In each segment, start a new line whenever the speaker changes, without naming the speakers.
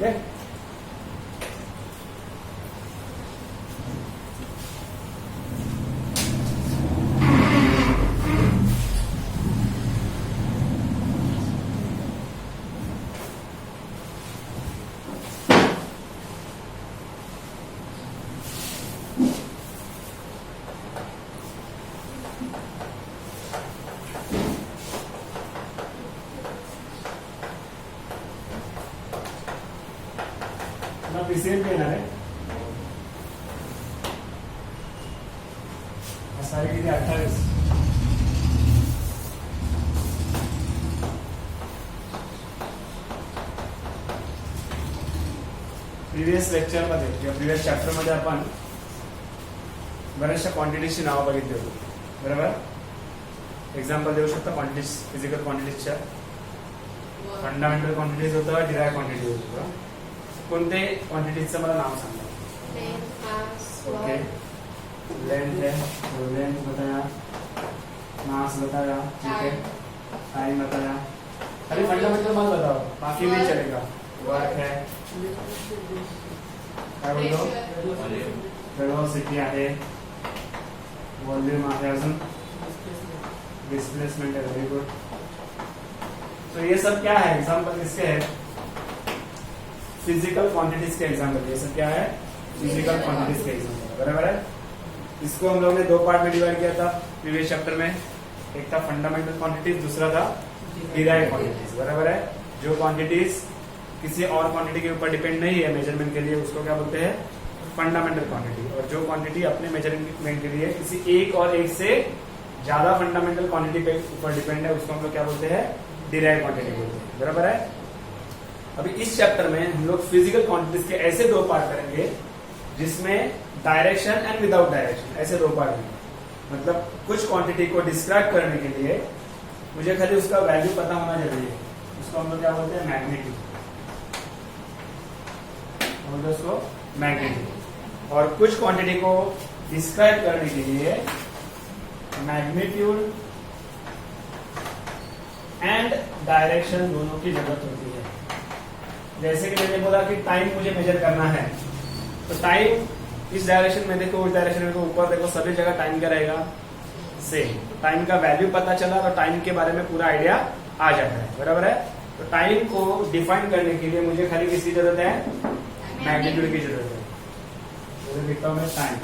ठीक है। पीसीएम के येणार आहे सारे किती 28 प्रिव्हियस लेक्चर मध्ये किंवा प्रिव्हियस चॅप्टर मध्ये आपण बऱ्याचशा क्वांटिटीची नावं बघितली होती, बरोबर। एक्झाम्पल देऊ शकता क्वांटिटीज, फिजिकल क्वांटिटीजच्या। फंडामेंटल क्वांटिटीज होतं, डिराइव्ह क्वांटिटीज होतं। कोणते क्वांटिटीजचं मला नाव सांगा। ओके, लेंथ है, लेंथ बताया, मास बताया, ठीक है, टाइम बताया। खाली फंडामेंटल मत बताओ, बाकी नहीं चलेगा। वर्क है, काय बोलतो, वेलोसिटी आहे, वॉल्यूम आहे, अजून डिस्प्लेसमेंट है। Very good. तो ये सब क्या है, एग्जाम्पल किसके है, फिजिकल क्वांटिटीज के एग्जाम्पल। ये सब क्या है, फिजिकल क्वांटिटीज के एग्जाम्पल, बराबर है। इसको हम लोग ने दो पार्ट में डिवाइड किया था प्रीवियस चैप्टर में। एक था फंडामेंटल क्वांटिटीज, दूसरा था डिराइव्ड क्वांटिटीज, बराबर है। जो क्वांटिटीज किसी और क्वांटिटी के ऊपर डिपेंड नहीं है मेजरमेंट के लिए, उसको क्या बोलते हैं, फंडामेंटल क्वांटिटी। और जो क्वांटिटी अपने मेजरमेंट के लिए किसी एक और एक से ज्यादा फंडामेंटल क्वांटिटी के ऊपर डिपेंड है, उसको हम लोग क्या बोलते हैं, डिराइव्ड क्वांटिटी बोलते हैं, बराबर है। अभी इस चैप्टर में हम लोग फिजिकल क्वांटिटीज के ऐसे दो पार्ट करेंगे जिसमें डायरेक्शन एंड विदाउट डायरेक्शन, ऐसे दो पार्ट हैं। मतलब कुछ क्वांटिटी को डिस्क्राइब करने के लिए मुझे खाली उसका वैल्यू पता होना जरूरी है, उसको हम लोग क्या बोलते हैं, मैग्नीट्यूड, बोलते हैं उसको मैग्नीट्यूड। और कुछ क्वांटिटी को डिस्क्राइब करने के लिए मैग्नीट्यूड एंड डायरेक्शन दोनों की जरूरत होती है। जैसे कि मैंने बोला कि टाइम मुझे मेजर करना है, तो टाइम इस डायरेक्शन में देखो, उस डायरेक्शन में देखो, ऊपर देखो, सभी जगह टाइम क्या रहेगा, सेम। टाइम का वैल्यू पता चला तो टाइम के बारे में पूरा आइडिया आ जाता है, बराबर है। तो टाइम को डिफाइन करने के लिए मुझे खाली किसकी जरूरत है, मैग्नीट्यूड की जरूरत है। तो लिखता हूं मैं टाइम,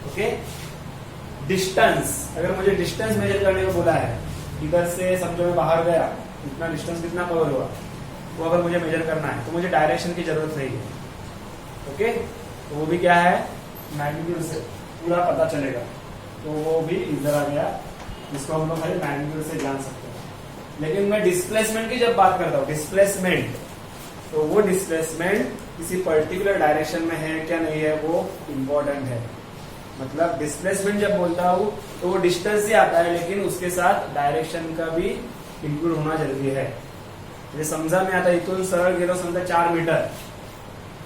ओके। डिस्टेंस, अगर मुझे डिस्टेंस मेजर करने को बोला है, इधर से समझो मैं बाहर गया, इतना डिस्टेंस कितना कवर हुआ, वो अगर मुझे मेजर करना है तो मुझे डायरेक्शन की जरूरत नहीं है, ओके। तो वो भी क्या है, मैग्नीट्यूड से पूरा पता चलेगा, तो वो भी इधर आ गया, इसको हम लोग खाली मैग्नीट्यूड से जान सकते हैं। लेकिन मैं डिस्प्लेसमेंट की जब बात करता हूँ, डिस्प्लेसमेंट, तो वो डिस्प्लेसमेंट किसी पर्टिकुलर डायरेक्शन में है क्या नहीं है, वो इम्पोर्टेंट है। मतलब डिस्प्लेसमेंट जब बोलता हूँ तो वो डिस्टेंस ही आता है, लेकिन उसके साथ डायरेक्शन का भी इंक्लूड होना जरूरी है। म्हणजे समजा मी आता इथून सरळ गेलो समजा 4 मीटर,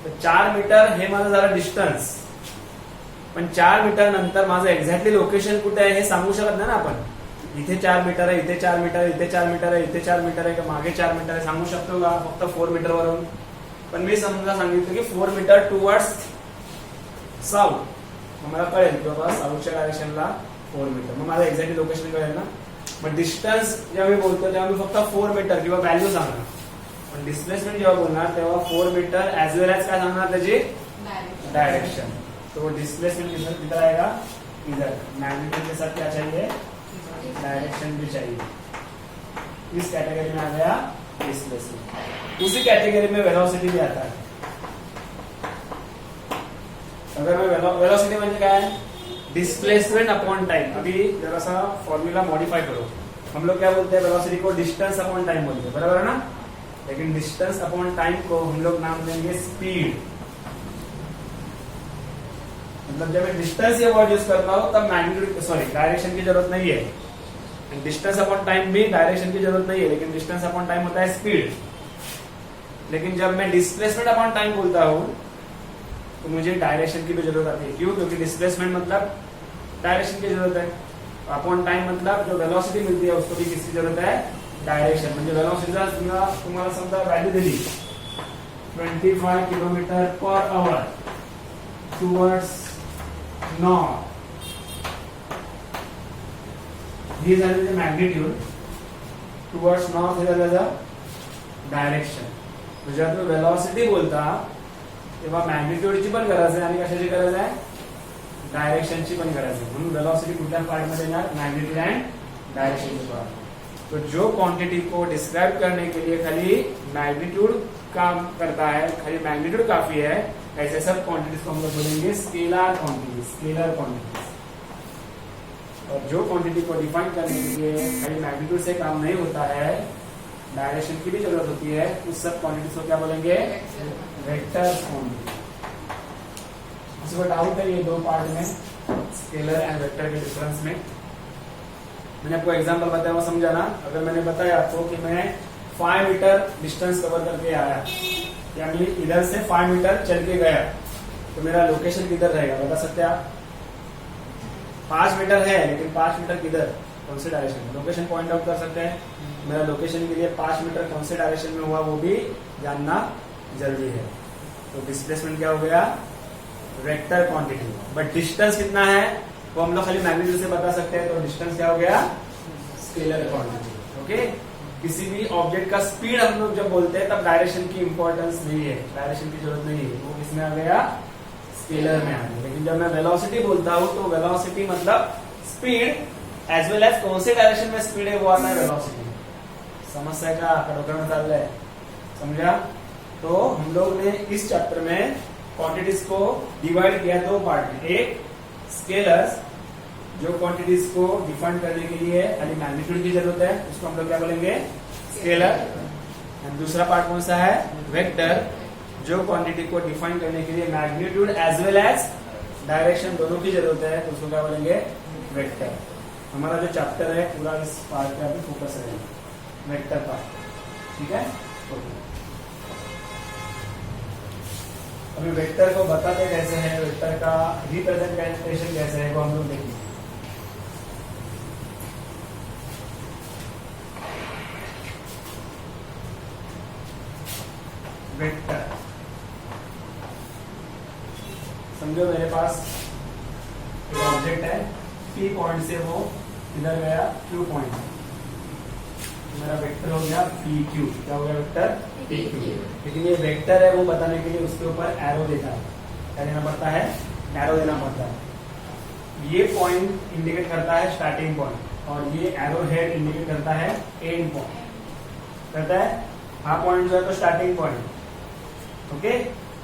तर 4 मीटर हे माझं झालं डिस्टन्स, पण 4 मीटर नंतर माझं एक्झॅक्टली लोकेशन कुठे आहे हे सांगू शकत नाही ना आपण। इथे 4 मीटर आहे, इथे 4 मीटर आहे, इथे 4 मीटर आहे, इथे 4 मीटर आहे, मागे 4 मीटर आहे, सांगू शकतो का फक्त 4 मीटर वरून। पण मी समजा सांगितलं की 4 मीटर टुवर्ड्स साऊथ, मग मला कळेल की बाबा साऊथच्या डायरेक्शनला 4 मीटर, मग माझं एक्झॅक्टली लोकेशन कळेल ना। मग डिस्टन्स जेव्हा मी बोलतो तेव्हा मी फक्त 4 मीटर किंवा व्हॅल्यू सांगणार, पण डिस्प्लेसमेंट जेव्हा बोलणार तेव्हा 4 मीटर एज वेल एज काय सांगणार, त्याची डायरेक्शन। तो डिस्प्लेसमेंट किधर आएगा, इधर। मैग्नीट्यूड के साथ क्या चाहिए, डायरेक्शन भी चाहिए। इस कैटेगरी में आ गया डिस्प्लेसमेंट। उसी कैटेगरी में वेलोसिटी भी आता है। अगर मैं वेलोसिटी म्हणजे काय, डिस्प्लेसमेंट अपॉन टाइम। अभी जरा सा फॉर्मूला मॉडिफाई करो, हम लोग क्या बोलते हैं, वेलोसिटी को डिस्टेंस अपॉन टाइम बोलते हैं, बराबर है ना। लेकिन डिस्टेंस अपॉन टाइम को हम लोग नाम देंगे स्पीड। मतलब जब मैं डिस्टेंस ये वर्ड यूज करता हूं तब मैग्नीट्यूड सॉरी डायरेक्शन की जरूरत नहीं है। डिस्टेंस अपॉन टाइम भी डायरेक्शन की जरूरत नहीं है, लेकिन डिस्टेंस अपॉन टाइम होता है स्पीड। लेकिन जब मैं डिस्प्लेसमेंट अपॉन टाइम बोलता हूं तो मुझे डायरेक्शन की भी जरूरत आती है। क्यों, क्योंकि डिस्प्लेसमेंट मतलब डायरेक्शन की जरूरत है, अपॉन टाइम मतलब जो वेलोसिटी मिलती है उसको भी किसकी जरूरत है, डायरेक्शन म्हणजे वेलोसिटीचा तुम्हाला समजा व्हॅल्यू दिली 25 kilometre per hour towards north, ही झाली मॅग्निट्यूड, टुवर्ड्स नॉर्थ हे झालं डायरेक्शन. जेव्हा तुम्ही वेलोसिटी बोलता तेव्हा मॅग्निट्यूडची पण गरज आहे आणि कशाची गरज आहे, डायरेक्शनची पण गरज आहे. म्हणून वेलोसिटी कुठल्या पार्ट मध्ये येणार, मैग्नीट्यूड एंड डायरेक्शन के पार्ट. तो जो क्वांटिटी को डिस्क्राइब करने के लिए खाली मैग्नीट्यूड काम करता है, खाली मैग्नीट्यूड काफी है, ऐसे सब क्वांटिटीज को हम लोग बोलेंगे स्केलर क्वांटिटीज, स्केलर क्वांटिटीज. और जो क्वांटिटी को डिफाइन करने के लिए खाली मैग्नीट्यूड से काम नहीं होता है, डायरेक्शन की भी जरूरत होती है, उस सब क्वांटिटीज को क्या बोलेंगे, वेक्टर क्वांटिटी. किसी को डाउट है ये दो पार्ट में, स्केलर एंड वेक्टर के डिफरेंस में? मैंने आपको एग्जांपल बताया वो समझा ना. अगर मैंने बताया आपको कि मैं 5 मीटर डिस्टेंस कवर करके आया, यानी इधर से 5 मीटर चल के गया, तो मेरा लोकेशन किधर रहेगा बता सकते हैं आप? 5 मीटर है लेकिन 5 मीटर किधर, कौन से डायरेक्शन में, लोकेशन पॉइंट आउट कर सकते हैं. मेरा लोकेशन के लिए 5 मीटर कौन से डायरेक्शन में हुआ वो भी जानना जरूरी है. तो डिस्प्लेसमेंट क्या हो गया, वेक्टर क्वांटिटी. बट डिस्टेंस कितना है वो हम लोग खाली मैग्नीट्यूड से बता सकते हैं, तो डिस्टेंस क्या हो गया, स्केलर क्वांटिटी. ओके. किसी भी ऑब्जेक्ट का स्पीड हम लोग जब बोलते हैं तब डायरेक्शन की इंपॉर्टेंस नहीं है, डायरेक्शन की जरूरत नहीं है, वो किसमें आ गया, स्केलर में आ गया. लेकिन जब मैं वेलोसिटी बोलता हूं तो वेलोसिटी मतलब स्पीड एज वेल एज कौन से डायरेक्शन में स्पीड है वो आता है वेलोसिटी. समस्या का कड़ोकड़ चल रहा है, समझा? तो हम लोग ने इस चैप्टर में क्वांटिटीज को डिवाइड किया दो पार्ट में. एक स्केलर्स, जो क्वांटिटीज को डिफाइन करने के लिए खाली मैग्नीट्यूड की जरूरत है, उसको हम लोग क्या बोलेंगे, स्केलर. एंड दूसरा पार्ट कौन सा है, वेक्टर, जो क्वांटिटी को डिफाइन करने के लिए magnitude as well as direction दोनों की जरूरत है, तो उसको क्या बोलेंगे, वेक्टर. हमारा जो चैप्टर है पूरा इस पार्ट पे अभी फोकस रहेगा, वेक्टर पार्ट. ठीक है. अभी वेक्टर को बताते कैसे हैं, वेक्टर का रिप्रेजेंटेशन कैसे है वो हम लोग देखेंगे. वेक्टर समझो मेरे पास एक ऑब्जेक्ट है, P पॉइंट से वो इधर गया Q पॉइंट, मेरा वेक्टर हो गया PQ. क्या हो गया वेक्टर, PQ. लेकिन ये वेक्टर है वो बताने के लिए उसके ऊपर एरो देता है. क्या देना पड़ता है, एरो देना पड़ता है. ये पॉइंट इंडिकेट करता है स्टार्टिंग पॉइंट और ये एरो हेड इंडिकेट करता है एंड पॉइंट. करता है हाँ, पॉइंट जो है तो स्टार्टिंग पॉइंट. ओके.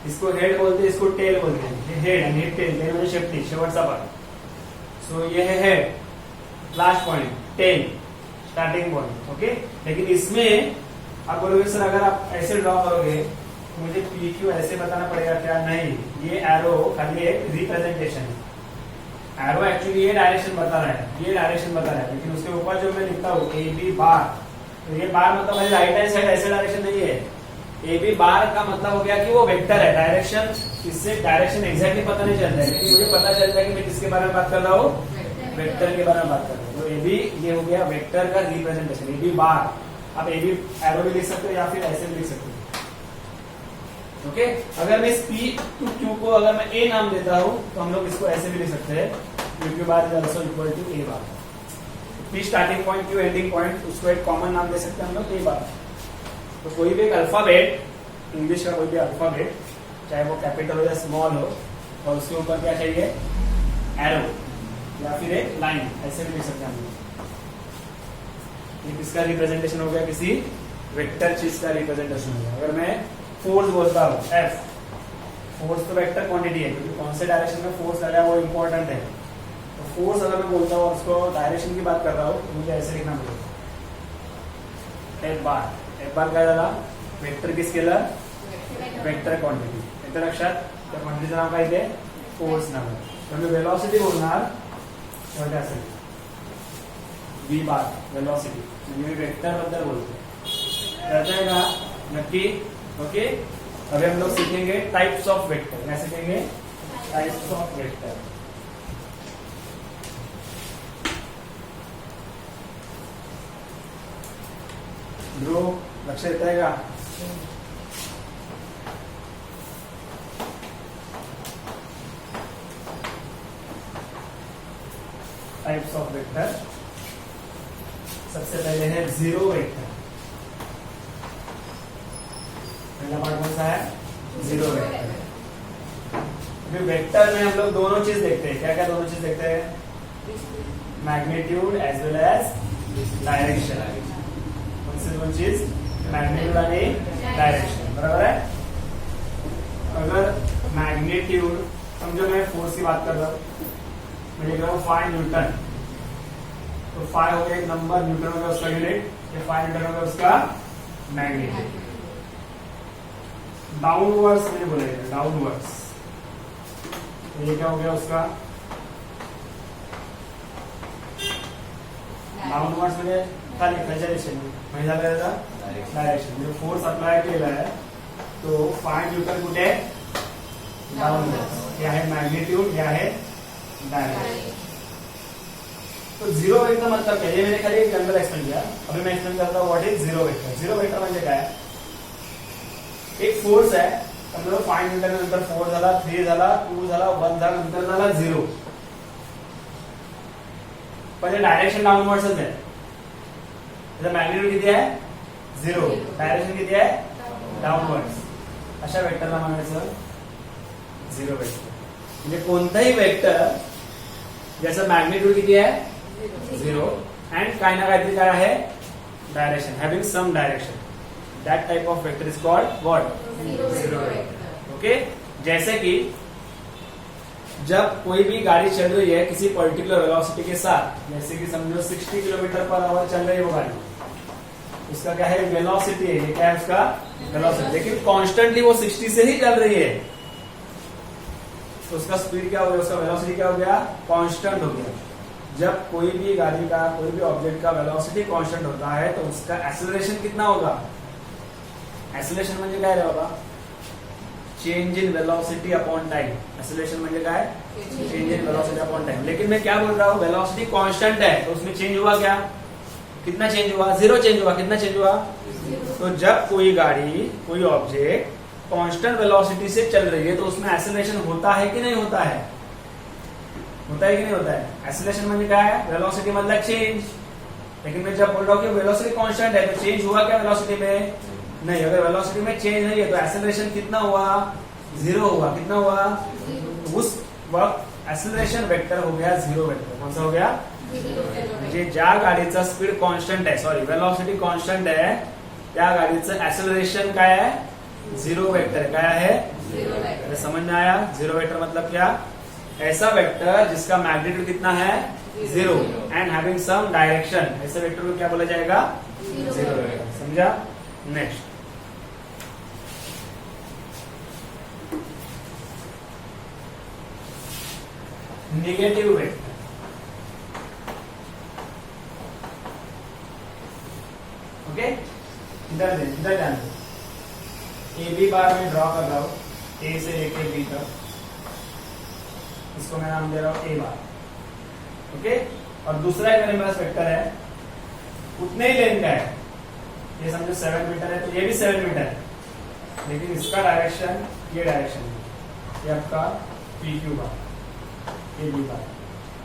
इसको हेड बोलते हैं, इसको टेल बोलते हैं. हेड आणि टेल टेल म्हणजे शेपटी, शेवटचा पार्ट. सो ये है head, last point tail, starting point. Okay. लेकिन इसमें आप बोलोगे सर अगर आप ऐसे ड्रॉ करोगे तो मुझे PQ ऐसे बताना पड़ेगा क्या, नहीं, ये एरो खाली एक रिप्रेजेंटेशन है. एरो एक्चुअली ये डायरेक्शन बता रहा है, ये डायरेक्शन बता रहा है, लेकिन उसके ऊपर जो मैं लिखता हूँ AB बार, तो ये बार मतलब खाली राइट हैंड साइड ऐसे डायरेक्शन नहीं है. AB बार का मतलब हो गया कि वो वेक्टर है, डायरेक्शन, इससे डायरेक्शन एग्जैक्टली पता नहीं चलता है, लेकिन मुझे पता चलता है कि मैं किसके बारे में बात कर रहा हूँ, वेक्टर के बारे में बात कर रहा हूँ. तो AB ये हो गया वेक्टर का रिप्रेजेंटेशन, AB बार. आप AB एरो भी लिख सकते हो या फिर ऐसे भी लिख सकते हो. ओके. अगर मैं इस P टू Q को अगर मैं A नाम देता हूँ तो हम लोग इसको ऐसे भी लिख सकते हैं, PQ bar is also equal to A bar. P starting point, Q ending point, उसको एक कॉमन नाम दे सकते हैं हम लोग A बार. तो कोई भी एक अल्फाबेट, इंग्लिश का कोई भी अल्फाबेट, चाहे वो कैपिटल हो या स्मॉल हो, और उसके ऊपर क्या चाहिए, एरो या फिर एक लाइन, ऐसे भी लिख सकते हैं हम लोग. ये किसका रिप्रेजेंटेशन हो गया, किसी वेक्टर चीज का रिप्रेजेंटेशन हो गया. अगर मैं फोर्स बोलता हूँ F, फोर्स तो वेक्टर क्वांटिटी है, क्योंकि कौन से डायरेक्शन में फोर्स लगा वो इंपॉर्टेंट है. तो फोर्स अगर मैं बोलता हूँ और उसको डायरेक्शन की बात कर रहा हूँ तो मुझे ऐसे लिखना पड़ेगा, F बार. F बार काय झाला, वेक्टर की स्केलर, वेक्टर क्वांटिटी. वेक्टर लक्षात, त्या क्वांटिटीचं नाव काय ते, फोर्स नाव आहे. तर मी वेलॉसिटी बोलणार तेव्हा असेल V बार, वेलॉसिटी, म्हणजे मी वेक्टर बद्दल बोलतो. कळतंय का नक्की? ओके. अभी हम लोग सीखेंगे टाइप्स ऑफ वेक्टर. क्या सीखेंगे, टाइप्स ऑफ वेक्टर. ध्रुव लक्ष देता है का? टाइप्स ऑफ वेक्टर, सबसे पहले है जीरो वेक्टर। पहला पार्ट कौन सा है? Zero vector. अभी वेक्टर में हम लोग दोनों चीज देखते हैं। क्या क्या दोनों चीज देखते हैं? Magnitude as well as direction. कौन सी दोनों चीज? मैग्नीट्यूड आणि डायरेक्शन, बराबर है। अगर मैग्नीट्यूड, समझो मैं फोर्स की बात कर रहा हूं, मैं लिख रहा हूँ 5 न्यूटन, तो 5 हो गया एक नंबर, न्यूटन हो गया उसका यूनिट, ये 5 न्यूटन हो गया उसका मैग्नीट्यूड। डाउनवर्ड्स मैंने बोला, डाउनवर्ड्स, तो ये क्या हो गया उसका? डाउनवर्ड्स म्हणजे खाली, खालच्या दिशेने, म्हणजे झालं त्याचा डायरेक्शन, म्हणजे फोर्स अप्लाय केला आहे तो 5 न्यूटन कुठे? डाउनवर्ड्स। हे आहे मॅग्नीट्यूड, हे आहे डायरेक्शन। तो जीरो वेक्टर मतलब क्या? ये मैंने खाली एक जनरल एक्सप्लेन किया, अभी मैं एक्सप्लेन करता हूँ what is zero vector. Zero vector म्हणजे काय? एक फोर्स आहे, समजा 5 न्यूटन नंतर 4 झाला, 3 झाला, 2 झाला, 1 झाला, नंतर झाला 0, पण डायरेक्शन डाउनवर्ड्सच आहे। त्याचा मॅग्नीट्यूड किती आहे? 0, डायरेक्शन किती आहे? डाउनवर्ड्स। अशा वेक्टरला म्हणायचं झिरो वेक्टर। म्हणजे कोणताही वेक्टर ज्याचं मॅग्नीट्यूड किती आहे? 0 अँड काय ना काहीतरी काय आहे? Direction, having some direction, that type of vector is called what? Zero vector. Okay, जैसे कि जब कोई भी गाड़ी चल रही है किसी पर्टिकुलर वेलोसिटी के साथ, जैसे कि समझो 60 किलोमीटर पर आवर चल रही है वो गाड़ी, उसका क्या है? वेलोसिटी है, ये क्या है उसका? वेलोसिटी। लेकिन कॉन्स्टेंटली वो 60 से ही चल रही है, तो उसका स्पीड क्या हो गया? उसका वेलोसिटी क्या हो गया? कांस्टेंट हो गया। जब कोई भी गाड़ी का, कोई भी ऑब्जेक्ट का वेलोसिटी कांस्टेंट होता है तो उसका एक्सेलरेशन कितना होगा? एक्सेलरेशन म्हणजे काय रे बाबा? Change in velocity upon time. Acceleration म्हणजे काय? Change in velocity upon time. लेकिन मैं क्या बोल रहा हूँ? वेलोसिटी कांस्टेंट है, तो उसमें चेंज हुआ क्या? कितना चेंज हुआ? 0 चेंज हुआ। कितना चेंज हुआ? तो जब कोई गाड़ी, कोई ऑब्जेक्ट कांस्टेंट वेलोसिटी से चल रही है तो उसमें एक्सेलरेशन होता है कि नहीं होता है? होता है कि नहीं होता है? एक्सेलरेशन म्हणजे काय? वेलोसिटी मतलब चेंज। लेकिन मैं जब बोल रहा हूँ कि वेलोसिटी कांस्टेंट है तो चेंज हुआ क्या वेलोसिटी में? नहीं। अगर वेलोसिटी में चेंज नहीं है तो एक्सेलरेशन कितना हुआ? 0 हुआ। कितना हुआ? उस वक्त एक्सेलरेशन वेक्टर हो गया जीरो वेक्टर। कौन सा हो गया? म्हणजे ज्या गाडीचा स्पीड कॉन्स्टंट आहे, सॉरी वेलोसिटी कॉन्स्टंट आहे, त्या गाडीचं एक्सेलरेशन काय आहे? Zero vector. क्या है? Zero vector. समझ में आया? जीरो वेक्टर मतलब क्या? ऐसा वेक्टर जिसका मैग्नीट्यूड कितना है? 0 एंड हैविंग सम डायरेक्शन, ऐसे वेक्टर को क्या बोला जाएगा? Zero vector. समझा? Next, negative vector. ओके, इधर ध्यान दो। ए बी बार में ड्रॉ कर रहा हूं, ए से लेके बी तक, इसको मैं नाम दे रहा हूं ए बार। ओके, और दूसरा एक मेरे पास वेक्टर है, उतने ही लेंथ का है, ये समझो 7 मीटर है तो ये भी 7 मीटर है, लेकिन इसका डायरेक्शन ये डायरेक्शन है, ये आपका पी क्यू बार, ये बी बार।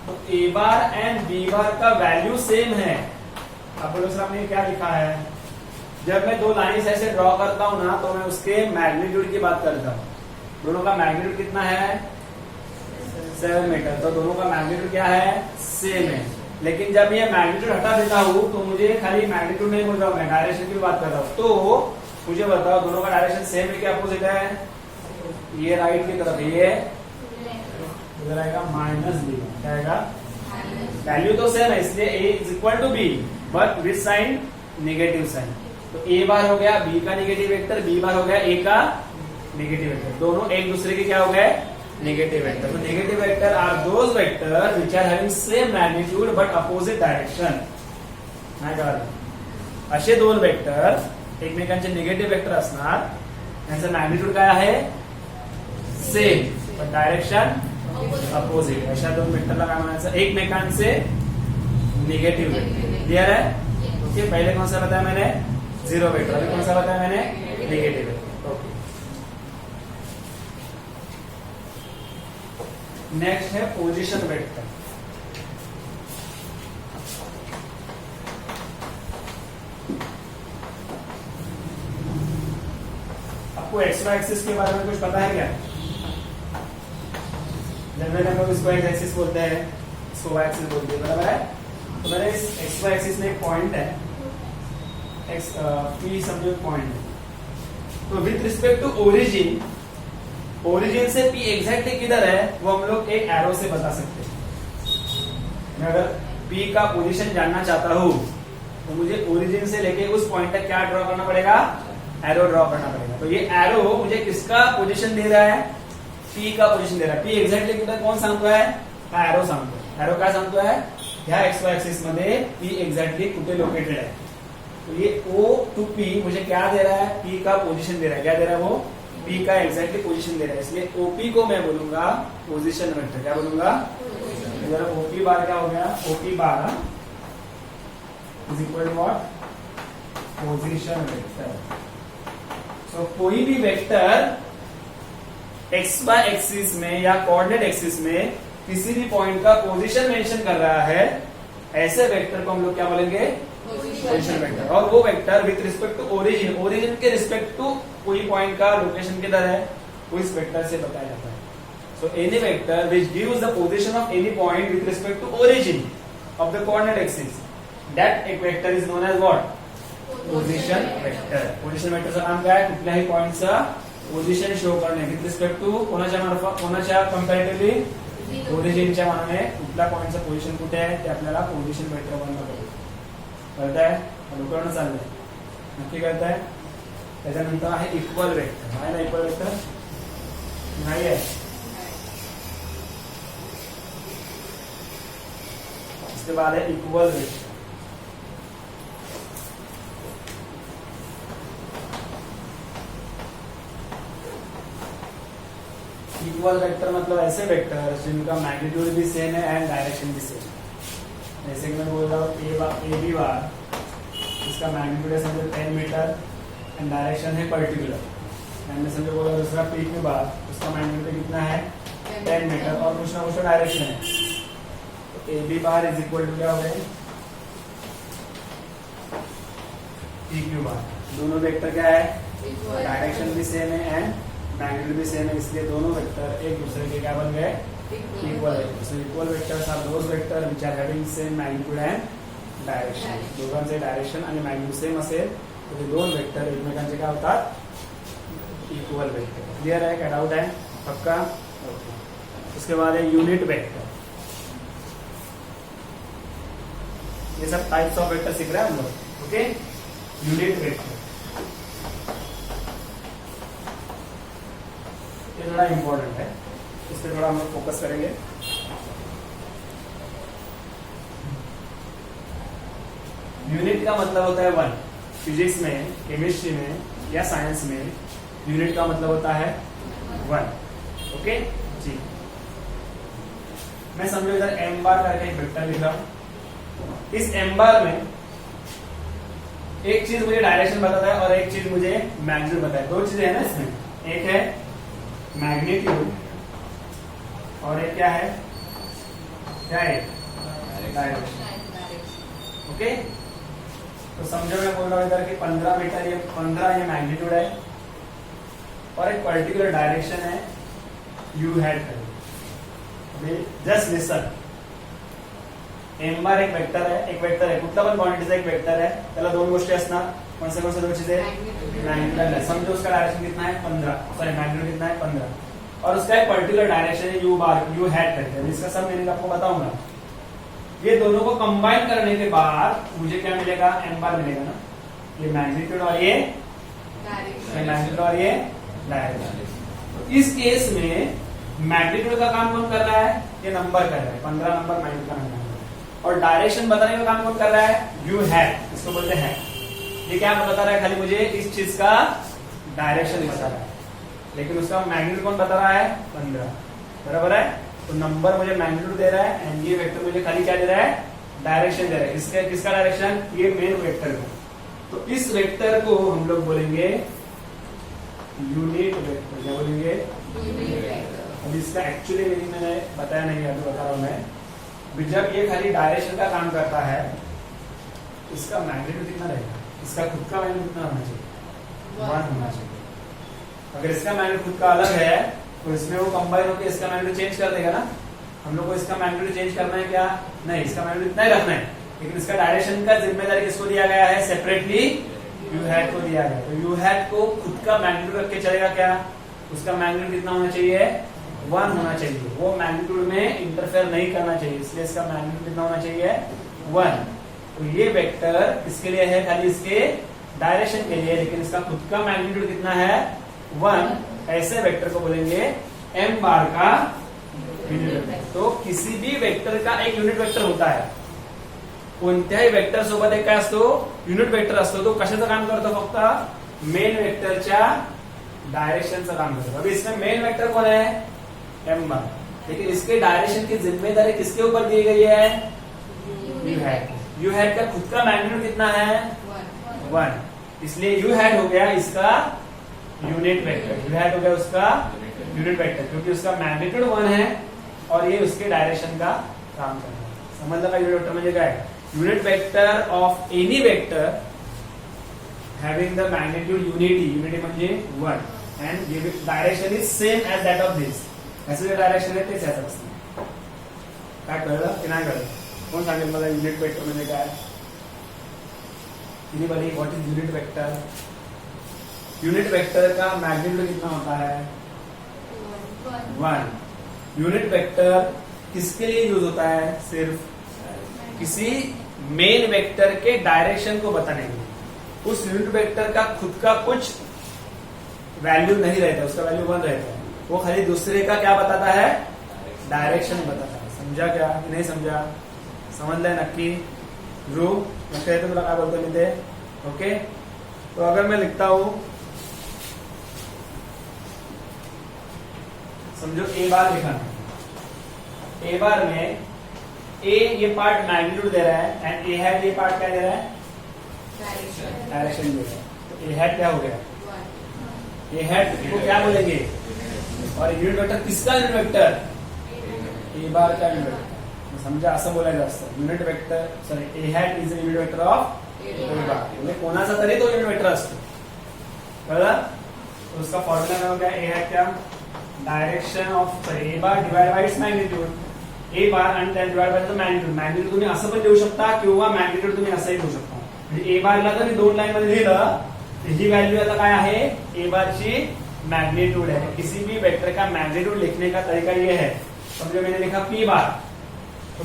तो A bar and B bar का वैल्यू सेम है। अब बोलो सर आपने क्या लिखा है? जब मैं दो लाइंस ऐसे ड्रॉ करता हूं ना तो मैं उसके मैग्नीट्यूड की बात करता हूं। दोनों का मैग्नीट्यूड कितना है? 7 मीटर। तो दोनों का मैग्नीट्यूड क्या है? सेम है। लेकिन जब ये मैग्नीट्यूड हटा देता हूं तो मुझे खाली मैग्नीट्यूड नहीं बोल रहा हूं, मैं डायरेक्शन की बात कर रहा हूं। तो मुझे बताओ दोनों का डायरेक्शन सेम है कि अपोजिट है? ये राइट की तरफ, ये इधर आएगा माइनस बी। क्या आएगा? वैल्यू तो सेम है, इसलिए A is equal to B but with sign negative sign. तो ए बार हो गया बी का नेगेटिव वेक्टर, बी बार हो गया ए का नेगेटिव वेक्टर। दोनों एक दूसरे के क्या हो गए? Negative vector. तो negative vector are those vector which are having same magnitude but opposite direction. नाही कळलं? असे दोन वेक्टर एकमेकांचे निगेटिव्ह वेक्टर असणार, त्यांचं मॅग्निट्यूड काय आहे? सेम पण डायरेक्शन अपोजिट। अशा दोन वेक्टरला काय म्हणायचं? एकमेकांचे निगेटिव्ह वेक्टर। क्लियर है? ओके, पहले कौन सा बताया मैंने? Zero vector. अभी कौन सा बताया मैंने? Negative vector. ओके, नेक्स्ट है पोजीशन वेक्टर। आपको एक्स वाई एक्सिस के बारे में कुछ पता है क्या? जनरली हम लोग इसको एक्स एक्सिस बोलते हैं, इसको वाई एक्सिस बोलते हैं, बराबर है। तो मेरे इस एक्स वाई एक्सिस में एक पॉइंट है, एक्स पी समझो पॉइंट है। तो with respect to origin, origin से पी एग्जैक्टली किधर है वो हम लोग एक एरो से बता सकते हैं। मैं अगर पी का पोजीशन जानना चाहता हूं तो मुझे ओरिजिन से लेके उस पॉइंट तक क्या ड्रॉ करना पड़ेगा? एरो ड्रॉ करना पड़ेगा। तो ये एरो मुझे किसका पोजीशन दे रहा है? पी का पोजीशन दे रहा है। पी एक्झॅक्टली किधर कोण सांगतो आहे? हा एरो सांगतो। एरो काय सांगतो आहे? ह्या एक्स वाय एक्सिस मध्ये पी एक्झॅक्टली कुठे लोकेटेड है। तो ये O टू P मुझे क्या दे रहा है? P का पोजीशन दे रहा है। क्या दे रहा है वो? P का एक्झॅक्टली पोजीशन दे रहा है। इसलिए OP को मैं बोलूंगा पोजीशन वेक्टर। क्या बोलूंगा? इधर OP बार क्या हो गया? OP bar is equal to what? Position vector. तो कोई भी वेक्टर एक्स वाई एक्सिस में या कोऑर्डिनेट एक्सिस में किसी भी पॉइंट का पोजीशन मेंशन कर रहा है, ऐसे वेक्टर को हम लोग क्या बोलेंगे? Position vector. और वो vector with respect to origin, origin के रिस्पेक्ट टू कोई पॉइंट का लोकेशन किधर है वो इस वेक्टर से बताया जाता है। So any vector which gives the position of any point with respect to origin of the coordinate axis, that एक vector is known as what? Position vector. Position वेक्टरचं काम काय? कुठल्याही पॉइंटचा पोजीशन शो करणे विथ रिस्पेक्ट टू कोणाच्या मार्फत, कोणाच्या कंपॅरेटिव्हली? ओरिजिनच्या मानाने कुठल्या पॉइंटचं पोझिशन कुठे आहे ते आपल्याला पोझिशन वेक्टर बनवलं पाहिजे। कळतंय? लोकांना चाललंय, नक्की कळतंय? त्याच्यानंतर आहे इक्वल वेक्टर। आहे ना इक्वल वेक्टर? नाही आहे। इसके बाद है इक्वल वेक्टर। इक्वल वेक्टर मतलब ऐसे वेक्टर जिनका मैग्नीट्यूड भी सेम है एंड डायरेक्शन भी सेम है। जैसे कि मैं बोल रहा हूँ ए बी बार, इसका मैग्नीट्यूड है समझो 10 मीटर एंड डायरेक्शन है पर्टिकुलर। मैंने समझो बोला दूसरा पी क्यू बार, उसका मैग्नीट्यूड कितना है? 10 मीटर और कुछ ना कुछ डायरेक्शन है। तो A B bar is equal to क्या हो गए? P Q bar. दोनों वेक्टर क्या है? डायरेक्शन भी सेम है एंड मैग्नीट्यूड भी सेम है, इसलिए दोनों वेक्टर एक दूसरे के क्या बन गए? Equal vector. So equal vectors are those vector which are having same magnitude and direction. दोघांचे डायरेक्शन आणि मॅग्नीट्यूड सेम असेल तर ते दोन वेक्टर एकमेकांचे काय होतात? Equal vector. क्लियर है? क्या डाउट है? पक्का? ओके। उसके बाद है यूनिट वेक्टर। ये सब टाइप्स ऑफ वेक्टर सीख रहे हैं हम लोग। ओके, यूनिट वेक्टर ये थोड़ा इंपॉर्टेंट है, इस पर थोड़ा हम लोग फोकस करेंगे। यूनिट का मतलब होता है वन। फिजिक्स में, केमिस्ट्री में या साइंस में यूनिट का मतलब होता है वन। ओके जी। मैं समझो इधर एम बार करके एक वेक्टर लिख रहा हूं। इस एम बार में एक चीज मुझे डायरेक्शन बताता है और एक चीज मुझे मैग्नीट्यूड बताता है। दो चीजें है ना इसमें, एक है मैग्नीट्यूड और एक क्या है? क्या है? डायरेक्शन। ओके, तो समझो मैं बोल रहा हूं इधर कि 15 मीटर, ये 15 ये मैग्नीट्यूड है और एक पर्टिकुलर डायरेक्शन है you had. Just listen, M bar एक वेक्टर है, एक वेक्टर है, कुठला पण क्वांटिटीचा एक वेक्टर है, त्याला दोन गोष्टी असणार। कौन से दोन चीजें? मैग्नीट्यूड। समझो उसका डायरेक्शन कितना है? 15, सॉरी मैग्नीट्यूड कितना है? 15 और उसका एक पर्टिकुलर डायरेक्शन है यू बार, यू हैड करके। इसका सब मैंने आपको बताऊंगा। ये दोनों को कंबाइन करने के बाद मुझे क्या मिलेगा? एम बार मिलेगा ना। ये मैग्नीट्यूड और ये मैग्नीट्यूड और ये डायरेक्शन। इस केस में मैग्नीट्यूड का काम कौन कर रहा है? ये नंबर कर रहा है, 15 नंबर मैग्नीट्यूड का नंबर। और डायरेक्शन बताने का काम कौन कर रहा है? यू हैड, इसको बोलते हैं। ये क्या बता रहा है? खाली मुझे इस चीज का डायरेक्शन बता रहा है, लेकिन उसका मैग्नीट्यूड कौन बता रहा है? 15। बराबर है? तो नंबर मुझे मैग्नीट्यूड दे रहा है एंड ये वेक्टर मुझे खाली क्या दे रहा है? डायरेक्शन दे रहा है। इसका किसका डायरेक्शन? ये मेन वेक्टर का। तो इस वेक्टर को हम लोग बोलेंगे यूनिट वेक्टर। क्या बोलेंगे? अब इसका एक्चुअली मीनिंग मैंने बताया नहीं है, अभी बता रहा हूं मैं। अभी जब ये खाली डायरेक्शन का काम करता है, इसका मैग्नीट्यूड कितना रहेगा? इसका खुद का मैग्नीट्यूड कितना होना चाहिए? 1 होना चाहिए। अगर इसका मैग्नीट्यूड खुद का अलग है तो इसमें वो कंबाइन होकर इसका मैग्नीट्यूड चेंज कर देगा ना। हम लोग को इसका मैग्नीट्यूड चेंज करना है क्या? नहीं, इसका मैग्नीट्यूड इतना ही रखना है, लेकिन इसका डायरेक्शन का जिम्मेदारी किसको दिया गया है? सेपरेटली यू हैट को दिया गया। तो यू हैट को खुद का मैग्नीट्यूड रख के चलेगा क्या? उसका मैग्नीट्यूड कितना होना चाहिए? 1 होना चाहिए। वो मैग्नीट्यूड में इंटरफेयर नहीं करना चाहिए, इसलिए इसका मैग्नीट्यूड कितना होना चाहिए? 1। तो ये वेक्टर किसके लिए है? खाली इसके डायरेक्शन के लिए, लेकिन इसका खुद का मैग्नीट्यूड कितना है? 1। ऐसे वेक्टर को बोलेंगे m बार का यूनिट वेक्टर। तो किसी भी वेक्टर का एक यूनिट वेक्टर होता है। कोणत्याही वेक्टर सोबत एक काय असतो? युनिट वेक्टर असतो। तो कशाचं काम करतो? फक्त मेन वेक्टरच्या डायरेक्शनचं काम करतो। अभी इसमें मेन वेक्टर कौन है? m बार, लेकिन इसके डायरेक्शन की जिम्मेदारी किसके ऊपर दी गई है? You hat. यू हैट का खुद का मैग्नीट्यूड कितना है? 1। इसलिए यू हैट हो गया इसका यूनिट वेक्टर। यू हैट हो गया उसका यूनिट वेक्टर, क्योंकि उसका मैग्नीट्यूड 1 है और ये उसके डायरेक्शन का काम कर रहा है। समझलं का? यूनिट वेक्टर म्हणजे काय? Unit vector of any vector having the magnitude unity म्हणजे 1 and direction is same as that of this. याचं जे डायरेक्शन आहे तेच याचं असतं। काय कळलं की नाही कळलं? कोण सांगेल मला युनिट वेक्टर म्हणजे काय? Anybody? What is unit vector? Unit vector का मैग्नीट्यूड कितना होता है? 1। यूनिट वेक्टर किसके लिए यूज होता है? सिर्फ किसी मेन वेक्टर के डायरेक्शन को बताने के लिए। उस यूनिट वेक्टर का खुद का कुछ वैल्यू नहीं रहता, उसका वैल्यू 1 रहता है। वो खाली दूसरे का क्या बताता है? डायरेक्शन बताता है। समझा क्या? नहीं समझा? समझलंय नक्की? ध्रुव लक्षात येतं तुला काय बोलतोय मी ते? ओके। तो अगर मैं लिखता हूं, समझो ए बार लिखा है। ए बार में ए ये पार्ट मैग्नीट्यूड दे रहा है एंड ए हैट ये पार्ट क्या दे रहा है? डायरेक्शन दे रहा है। तो ए हैट क्या हो गया? ए हैट को क्या बोलेंगे? और यूनिट वेक्टर किसका यूनिट वेक्टर? ए बार का यूनिट वेक्टर। समजा असं बोलायचं असतं, unit vector sorry A hat is a unit vector of A bar. म्हणजे कोणाचा तरी तो युनिट वेक्टर असतो, कळलं? तो उसका फॉर्मूला काय होगा? ए हैट क्या? Direction of A bar divide by its magnitude. A bar आणि त्यात divide by the magnitude. Magnitude तुम्ही असं पण लिहू शकता किंवा मॅग्नीट्यूड तुम्ही असंही लिहू शकता। म्हणजे ए बारला जर मी 2 लाइन मध्ये लिहिलं तर ही व्हॅल्यू आता काय आहे? ए बार ची मैग्नीट्यूड है। किसी भी वेक्टर का मैग्नीट्यूड लिखने का तरीका ये है। समझो मैंने लिखा पी बार,